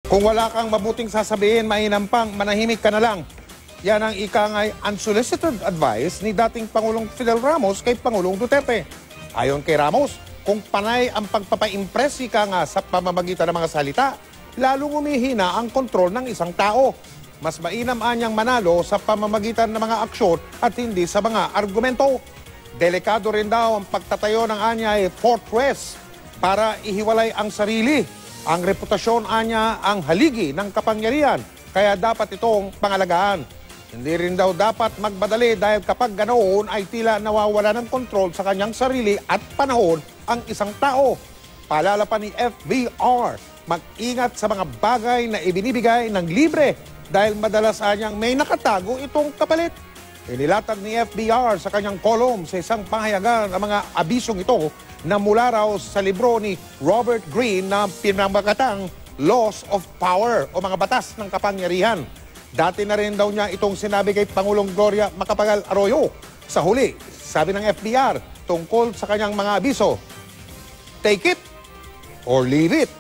Kung wala kang mabuting sasabihin, mainam pang manahimik ka na lang. Yan ang ikangay unsolicited advice ni dating Pangulong Fidel Ramos kay Pangulong Duterte. Ayon kay Ramos, kung panay ang pagpapa-impress ika nga sa pamamagitan ng mga salita, lalong umihina ang kontrol ng isang tao. Mas mainam anyang manalo sa pamamagitan ng mga aksyon at hindi sa mga argumento. Delikado rin daw ang pagtatayo ng anyay fortress para ihiwalay ang sarili. Ang reputasyon anya ang haligi ng kapangyarihan, kaya dapat itong pangalagaan. Hindi rin daw dapat magbadali dahil kapag ganoon ay tila nawawala ng kontrol sa kanyang sarili at panahon ang isang tao. Paalala pa ni FBR, mag-ingat sa mga bagay na ibinibigay ng libre dahil madalas anyang may nakatago itong kapalit. Inilatag ni FBR sa kanyang kolom sa isang pahayagan ang mga abisong ito na mula raw sa libro ni Robert Greene na pinamagatang Laws of Power o mga batas ng kapangyarihan. Dati na rin daw niya itong sinabi kay Pangulong Gloria Macapagal Arroyo. Sa huli, sabi ng FBR tungkol sa kanyang mga abiso, take it or leave it.